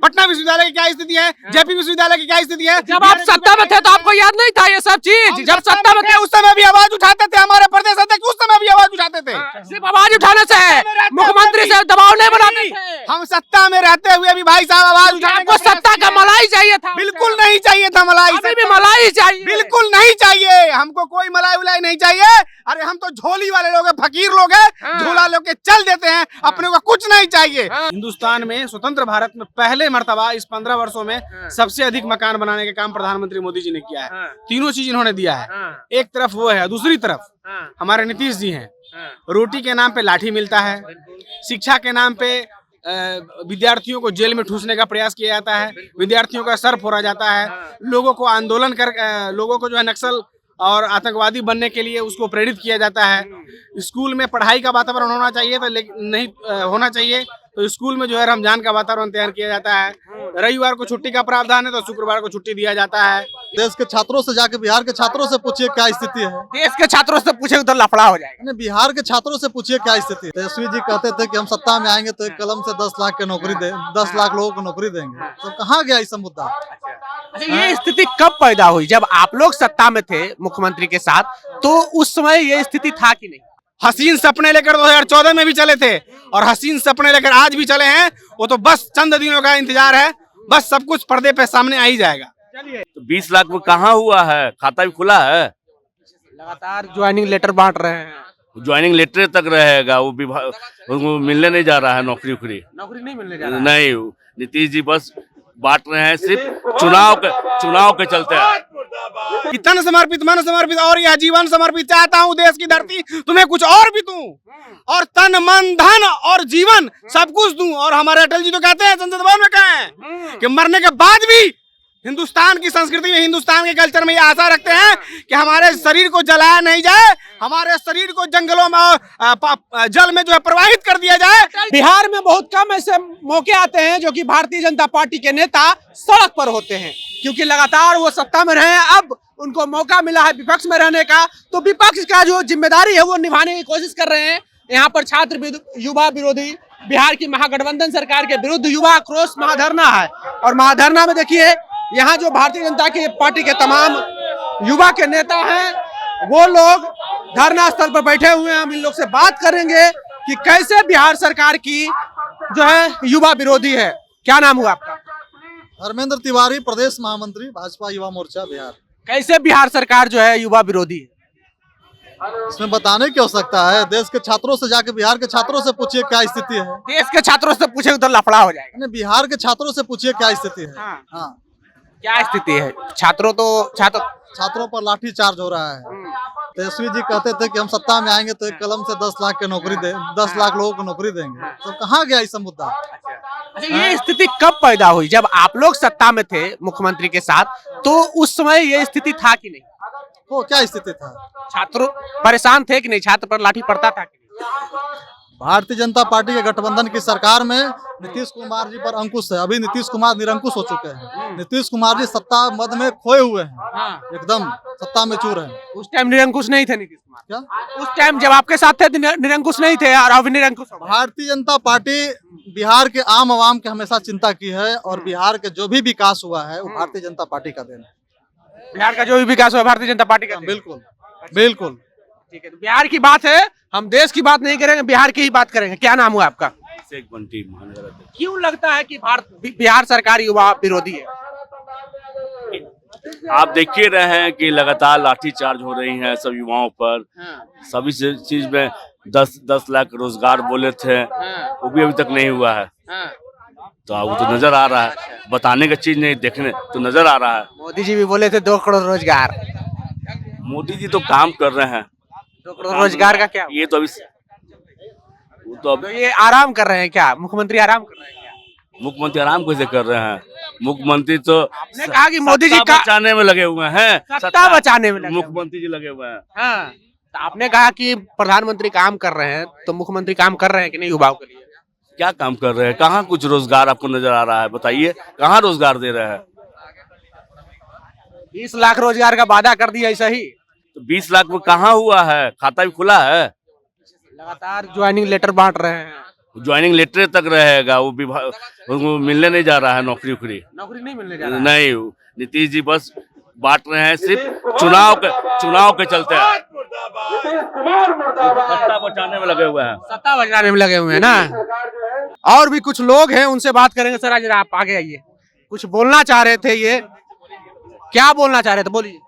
पटना विश्वविद्यालय की क्या स्थिति है, जेपी विश्वविद्यालय की क्या स्थिति है। जब आप सत्ता में थे तो आपको याद नहीं था ये सब चीज? जब सत्ता में थे उस समय भी आवाज उठाते थे, हमारे प्रदेश अध्यक्ष उस समय भी आवाज उठाते थे। सिर्फ आवाज उठाने से है, मुख्यमंत्री से दबाव नहीं बनाते थे। हम सत्ता में रहते हुए भी भाई साहब आवाज उठाने आपको सत्ता का मलाई चाहिए था, बिल्कुल नहीं चाहिए था मलाई, अभी भी मलाई चाहिए, बिल्कुल नहीं चाहिए हमको, कोई मलाई उलाई नहीं चाहिए। अरे हम तो झोली वाले लोग हैं, फकीर लोग हैं, झोला लोग के चल देते हैं, अपने को कुछ नहीं चाहिए। हिंदुस्तान में स्वतंत्र भारत में पहले मर्तबा इस 15 वर्षों में सबसे अधिक मकान बनाने का काम प्रधानमंत्री मोदी जी ने किया है। तीनों चीज इन्होंने दिया है, एक तरफ वो है, दूसरी तरफ हमारे नीतीश जी हैं। रोटी के नाम पे लाठी मिलता है, शिक्षा के नाम पे विद्यार्थियों को जेल में ठूसने का प्रयास किया जाता है, विद्यार्थियों का सर फोड़ा जाता है, लोगों को आंदोलन कर लोगों को जो है नक्सल और आतंकवादी बनने के लिए उसको प्रेरित किया जाता है। स्कूल में पढ़ाई का वातावरण होना चाहिए तो लेकिन नहीं होना चाहिए, तो स्कूल में जो है रमजान का वातावरण तैयार किया जाता है। रविवार को छुट्टी का प्रावधान है तो शुक्रवार को छुट्टी दिया जाता है। देश के छात्रों से जाके बिहार के छात्रों से पूछिए क्या स्थिति है। देश के छात्रों से पूछे तो लफड़ा हो जाएगा। बिहार के छात्रों से पूछिए क्या स्थिति है। तेजस्वी जी कहते थे कि हम सत्ता में आएंगे तो एक कलम से 10 लाख की नौकरी दे 10 लाख लोगों को नौकरी देंगे, तो कहाँ गया इस मुद्दा। अच्छा, ये स्थिति कब पैदा हुई? जब आप लोग सत्ता में थे मुख्यमंत्री के साथ, तो उस समय ये स्थिति था कि नहीं? हसीन सपने लेकर 2014 में भी चले थे और हसीन सपने लेकर आज भी चले हैं। वो तो बस चंद दिनों का इंतजार है, बस सब कुछ पर्दे पे सामने आ ही जाएगा। तो 20 लाख में कहाँ हुआ है, खाता भी खुला है। लगातार ज्वाइनिंग लेटर बांट रहे हैं, ज्वाइनिंग लेटर तक रहेगा, वो विभाग उनको मिलने नहीं जा रहा है, नौकरी नौकरी नहीं मिलने जा रहा है। नहीं, नीतीश जी बस बांट रहे हैं सिर्फ चुनाव के चलते हैं। कि तन समर्पित, मन समर्पित और यह जीवन समर्पित चाहता हूँ देश की धरती तुम्हें कुछ और भी दूं, और तन मन धन और जीवन सब कुछ दूं। और हमारे अटल जी तो कहते हैं, संसद भवन में कहे हैं कि मरने के बाद भी हिंदुस्तान की संस्कृति में, हिंदुस्तान के कल्चर में ये आशा रखते हैं कि हमारे शरीर को जलाया नहीं जाए, हमारे शरीर को जंगलों में और जल में जो है प्रवाहित कर दिया जाए। बिहार में बहुत कम ऐसे मौके आते हैं जो कि भारतीय जनता पार्टी के नेता सड़क पर होते हैं, क्योंकि लगातार वो सत्ता में रहे हैं। अब उनको मौका मिला है विपक्ष में रहने का, तो विपक्ष का जो जिम्मेदारी है वो निभाने की कोशिश कर रहे हैं। यहाँ पर छात्र युवा विरोधी बिहार की महागठबंधन सरकार के विरुद्ध युवा आक्रोश महाधरना है, और महाधरना में देखिए यहाँ जो भारतीय जनता की पार्टी के तमाम युवा के नेता हैं वो लोग धरना स्थल पर बैठे हुए हैं। हम इन लोग से बात करेंगे कि कैसे बिहार सरकार की जो है युवा विरोधी है। क्या नाम हुआ आपका? धर्मेंद्र तिवारी, प्रदेश महामंत्री भाजपा युवा मोर्चा बिहार। कैसे बिहार सरकार जो है युवा विरोधी है? इसमें बताने की आवश्यकता है, देश के छात्रों से जाके बिहार के छात्रों से पूछिए क्या स्थिति है। देश के छात्रों से पूछे तो लफड़ा हो जाएगा। बिहार के छात्रों से पूछिए क्या स्थिति है। हाँ, क्या स्थिति है? छात्रों पर लाठी चार्ज हो रहा है। तेजस्वी जी कहते थे कि हम सत्ता में आएंगे तो एक कलम से 10 लाख की नौकरी दे 10 लाख लोगों को नौकरी देंगे, तो कहाँ गया इस मुद्दा। अच्छा, ये स्थिति कब पैदा हुई? जब आप लोग सत्ता में थे मुख्यमंत्री के साथ, तो उस समय ये स्थिति था कि नहीं? वो क्या स्थिति था? छात्र परेशान थे कि नहीं? छात्र पर लाठी पड़ता था कि नहीं? भारतीय जनता पार्टी के गठबंधन की सरकार में नीतीश कुमार जी पर अंकुश है। अभी नीतीश कुमार निरंकुश हो चुके हैं। नीतीश कुमार जी सत्ता मद में खोए हुए हैं, एकदम सत्ता में चूर है। उस टाइम निरंकुश नहीं थे नीतीश कुमार? क्या उस टाइम जब आपके साथ थे निरंकुश नहीं थे और अभी निरंकुश हो गए? भारतीय जनता पार्टी बिहार के आम आवाम की हमेशा चिंता की है, और बिहार के जो भी विकास हुआ है वो भारतीय जनता पार्टी का देन है। बिहार का जो भी विकास हुआ भारतीय जनता पार्टी का? बिल्कुल बिल्कुल। ठीक है, तो बिहार की बात है, हम देश की बात नहीं करेंगे, बिहार की ही बात करेंगे। क्या नाम हुआ आपका? क्यों लगता है कि बिहार सरकार युवा विरोधी है? आप देख ही रहे हैं कि लगातार लाठीचार्ज हो रही है सब युवाओं पर। सभी चीज में 10 लाख रोजगार बोले थे, वो भी अभी तक नहीं हुआ है। तो वो तो नजर आ रहा है, बताने का चीज नहीं, देखने तो नजर आ रहा है। मोदी जी भी बोले थे 2 करोड़ रोजगार। मोदी जी तो काम कर रहे हैं। 2 करोड़ रोजगार का क्या? ये तो अभी तो ये आराम कर रहे हैं क्या? मुख्यमंत्री आराम कर रहे हैं क्या? मुख्यमंत्री आराम कैसे कर रहे हैं? मुख्यमंत्री तो आपने कहा कि मोदी जी सत्ता बचाने में लगे हुए हैं। सत्ता बचाने में लगे हुए हैं। मुख्यमंत्री जी लगे हुए हैं। हाँ, तो आपने कहा कि प्रधानमंत्री काम कर रहे हैं, तो मुख्यमंत्री काम कर रहे हैं कि नहीं युवाओं के लिए? क्या काम कर रहे हैं? कहाँ कुछ रोजगार आपको नजर आ रहा है? बताइए, कहाँ रोजगार दे रहे हैं? 20 लाख रोजगार का वादा कर दिया ऐसा ही। तो 20 लाख में कहाँ हुआ है? खाता भी खुला है। लगातार ज्वाइनिंग लेटर बांट रहे हैं, ज्वाइनिंग लेटर तक रहेगा, वो विभाग उनको मिलने नहीं जा रहा है नौकरी उकरी। नौकरी नहीं मिलने जा रहा है। नहीं, नीतीश जी बस बांट रहे हैं सिर्फ चुनाव के चलते हैं, सत्ता बचाने में लगे हुए हैं। सत्ता बचाने में लगे हुए हैं ना। और भी कुछ लोग हैं, उनसे बात करेंगे। सर जरा आप आगे आइए, कुछ बोलना चाह रहे थे, ये क्या बोलना चाह रहे थे, बोलिए।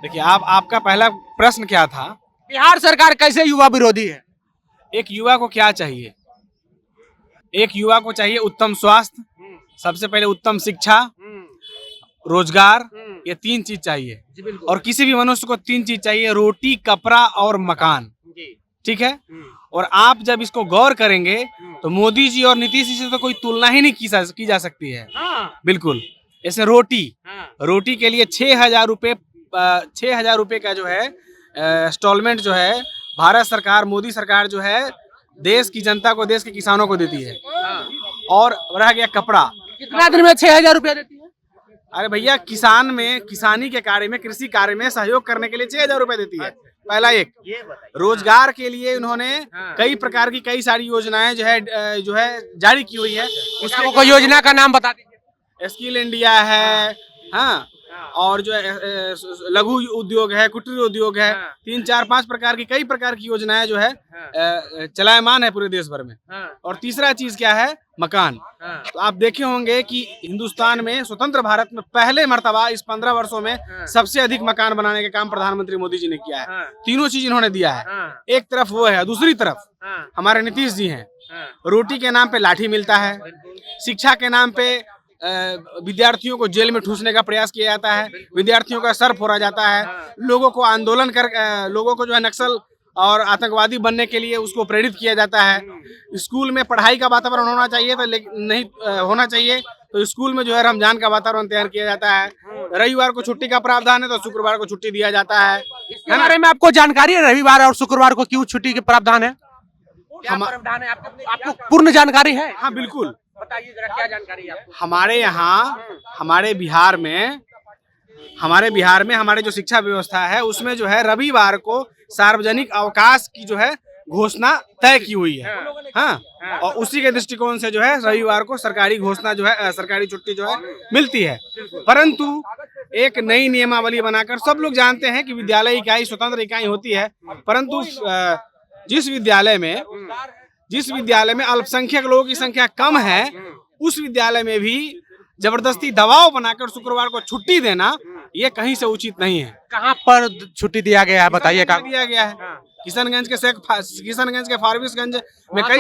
देखिए, आपका पहला प्रश्न क्या था? बिहार सरकार कैसे युवा विरोधी है? एक युवा को क्या चाहिए? एक युवा को चाहिए उत्तम स्वास्थ्य, सबसे पहले उत्तम शिक्षा, रोजगार, ये 3 चीज चाहिए। और किसी भी मनुष्य को 3 चीज चाहिए, रोटी, कपड़ा और मकान। ठीक है। और आप जब इसको गौर करेंगे तो मोदी जी और नीतीश जी से तो कोई तुलना ही नहीं की जा सकती है। बिल्कुल। जैसे रोटी के लिए 6,000 रुपये का जो है इंस्टॉलमेंट जो है भारत सरकार, मोदी सरकार जो है देश की जनता को, देश के किसानों को देती है। और रह गया कपड़ा, कितना दिन में 6,000 रुपया देती है? अरे भैया, किसानी के कार्य में, कृषि कार्य में सहयोग करने के लिए 6,000 रुपए देती है। पहला एक। रोजगार के लिए उन्होंने कई प्रकार की कई सारी योजनाएं जो है जारी की हुई है। उसको कोई योजना का नाम बता दीजिए। स्किल इंडिया है, हाँ, और जो है लघु उद्योग है, कुटीर उद्योग है, 3, 4, 5 प्रकार की कई प्रकार की योजनाएं जो है चलायमान है पूरे देश भर में। और तीसरा चीज क्या है? मकान। तो आप देखे होंगे कि हिंदुस्तान में, स्वतंत्र भारत में पहले मर्तबा इस 15 वर्षों में सबसे अधिक मकान बनाने का काम प्रधानमंत्री मोदी जी ने किया है। तीनों चीज इन्होंने दिया है। एक तरफ वो है, दूसरी तरफ हमारे नीतीश जी हैं। रोटी के नाम पे लाठी मिलता है, शिक्षा के नाम पे विद्यार्थियों को जेल में ठूसने का प्रयास किया जाता है, विद्यार्थियों का सर फोड़ा जाता है, लोगों को लोगों को जो है नक्सल और आतंकवादी बनने के लिए उसको प्रेरित किया जाता है। स्कूल में पढ़ाई का वातावरण होना चाहिए तो नहीं होना चाहिए, तो स्कूल में जो है रमजान का वातावरण तैयार किया जाता है। रविवार को छुट्टी का प्रावधान है तो शुक्रवार को छुट्टी दिया जाता है। इसके बारे में आपको जानकारी है? रविवार और शुक्रवार को क्यों छुट्टी के प्रावधान है? क्या प्रावधान है आपको पूर्ण जानकारी है? हाँ बिल्कुल, बताइए जरा, क्या जानकारी है आपको? हमारे यहाँ, हमारे बिहार में हमारे जो शिक्षा व्यवस्था है उसमें जो है रविवार को सार्वजनिक अवकाश की जो है घोषणा तय की हुई है। हाँ, और उसी के दृष्टिकोण से जो है रविवार को सरकारी घोषणा जो है, सरकारी छुट्टी जो है मिलती है। परंतु एक नई नियमावली बनाकर, सब लोग जानते हैं कि विद्यालय इकाई स्वतंत्र इकाई होती है, परंतु जिस विद्यालय में अल्पसंख्यक लोगों की संख्या कम है, उस विद्यालय में भी जबरदस्ती दबाव बनाकर शुक्रवार को छुट्टी देना ये कहीं से उचित नहीं है। कहाँ पर छुट्टी दिया गया है, बताइए? दिया गया है किशनगंज के फारबिसगंज में कई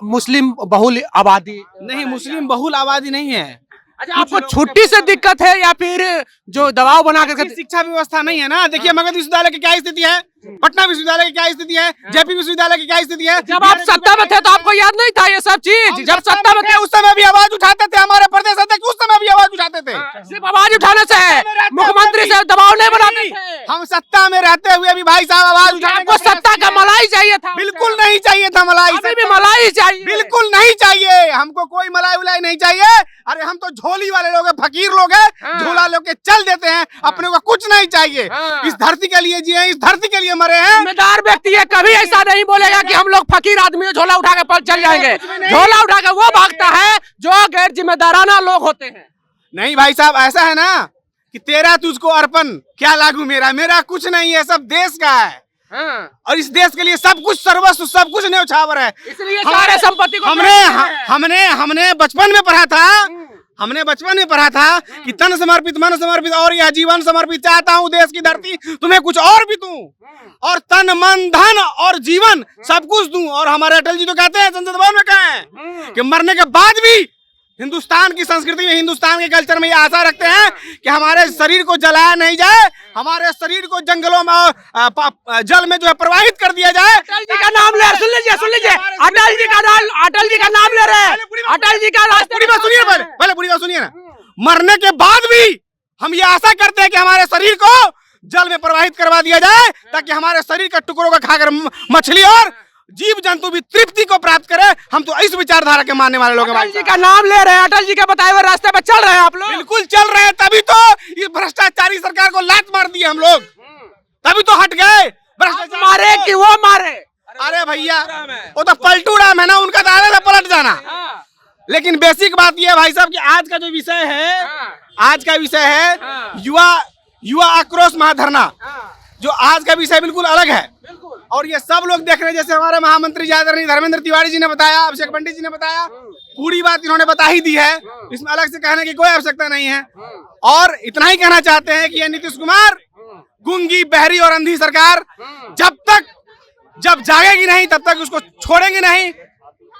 मुस्लिम बहुल आबादी नहीं, मुस्लिम बहुल आबादी नहीं है। अच्छा, आपको छुट्टी से दिक्कत है या फिर जो दबाव बना कर? शिक्षा व्यवस्था नहीं है ना। देखिए, मगध विश्वविद्यालय की क्या स्थिति है, पटना विश्वविद्यालय की क्या स्थिति है, जेपी विश्वविद्यालय की क्या स्थिति है। जब आप सत्ता में थे तो आपको याद नहीं था ये सब चीज? जब सत्ता में थे उस समय भी आवाज उठाते थे, हमारे प्रदेश अध्यक्ष उस समय भी आवाज उठाते थे। सिर्फ आवाज उठाने से है, मुख्यमंत्री से दबाव नहीं बनाते थे। हम सत्ता में रहते हुए भी भाई साहब आवाज उठाने आपको सत्ता का मलाई चाहिए था? बिल्कुल नहीं चाहिए था मलाई। अभी भी मलाई चाहिए? बिल्कुल नहीं चाहिए, हमको कोई मलाई उलाई नहीं चाहिए। अरे हम तो झोली वाले लोग हैं, फकीर लोग हैं, झोला लोग के चल देते हैं, अपने को कुछ नहीं चाहिए। इस धरती के लिए जिए, इस धरती के लिए मरे हैं। जिम्मेदार व्यक्ति है, कभी ऐसा नहीं बोलेगा कि हम लोग फकीर आदमी झोला उठा के चल जाएंगे। झोला उठा के वो भागता है जो गैर जिम्मेदाराना लोग होते हैं। नहीं भाई साहब, ऐसा है ना कि तेरा तुझको अर्पण, क्या लागू मेरा कुछ नहीं है, सब देश का है। और इस देश के लिए सब कुछ सर्वस्व, सब कुछ न्यौछावर है। इसलिए सारे संपत्ति को हमने बचपन में पढ़ा था कि तन समर्पित, मन समर्पित और यह जीवन समर्पित, चाहता हूँ देश की धरती तुम्हें कुछ और भी दूं, और तन मन धन और जीवन सब कुछ दूं। और हमारे अटल जी तो कहते हैं, संसद भवन में कहे हैं कि मरने के बाद भी हिंदुस्तान की संस्कृति में, हिंदुस्तान के कल्चर में ये आशा रखते हैं कि हमारे शरीर को जलाया नहीं जाए, हमारे शरीर को जंगलों में और जल में जो है प्रवाहित कर दिया जाए। अटल जी का नाम ले, सुन लीजिए अटल जी का नाम ले रहे हैं। अटल जी का पूरी बात सुनिए, पहले पूरी बात सुनिए ना। मरने के बाद भी हम ये आशा करते हैं कि हमारे शरीर को जल में प्रवाहित करवा दिया जाए, ताकि हमारे शरीर के टुकड़ों को खाकर मछली और जीव जंतु भी तृप्ति को प्राप्त करे। हम तो इस विचारधारा के मानने वाले लोग हैं। अटल जी का नाम ले रहे हैं, अटल जी के बताए हुए रास्ते पे चल रहे हैं आप लोग? बिल्कुल चल रहे हैं, तभी तो इस भ्रष्टाचारी सरकार को लात मार दी हम लोग, तभी तो हट गए। मारे कि वो मारे? अरे भैया वो तो पलटू राम है ना, उनका तो आधा था पलट जाना। लेकिन बेसिक बात ये है भाई साहब कि आज का जो विषय है, आज का विषय है युवा आक्रोश महाधरना। जो आज का विषय बिल्कुल अलग है और ये सब लोग देख रहे हैं। जैसे हमारे महामंत्री आदरणीय धर्मेंद्र तिवारी जी ने बताया, अभिषेक पंडित जी ने बताया, पूरी बात इन्होंने बता ही दी है, इसमें अलग से कहने की कोई आवश्यकता नहीं है। और इतना ही कहना चाहते हैं कि ये नीतीश कुमार गूंगी, बहरी और अंधी सरकार जब जागेगी नहीं तब तक उसको छोड़ेंगे नहीं।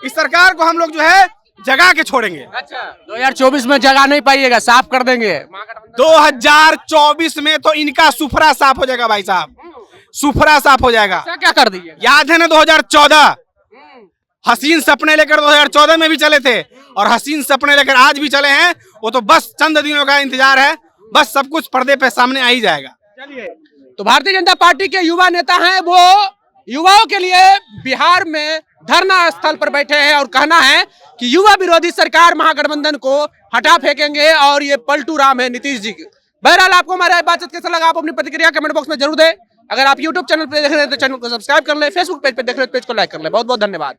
इस सरकार को हम लोग जो है जगा के छोड़ेंगे। अच्छा, 2024 में जगा नहीं पाइएगा, साफ कर देंगे। 2024 में तो इनका सुफरा साफ हो जाएगा भाई साहब, सुफरा साफ हो जाएगा। क्या कर दिए? याद है ना 2014 हसीन सपने लेकर 2014 में भी चले थे और हसीन सपने लेकर आज भी चले हैं। वो तो बस चंद दिनों का इंतजार है, बस सब कुछ पर्दे पे सामने आ ही जाएगा। चलिए, तो भारतीय जनता पार्टी के युवा नेता हैं, वो युवाओं के लिए बिहार में धरना स्थल पर बैठे हैं और कहना है कि युवा विरोधी सरकार महागठबंधन को हटा फेंकेंगे और ये पलटू राम है नीतीश जी की। बहरहाल आपको हमारा बातचीत कैसा लगा, आप अपनी प्रतिक्रिया कमेंट बॉक्स में जरूर दें। अगर आप यूट्यूब चैनल पर देख रहे हैं तो चैनल को सब्सक्राइब कर ले, फेसबुक पेज पे देख रहे हैं तो पेज को लाइक कर ले। बहुत बहुत धन्यवाद।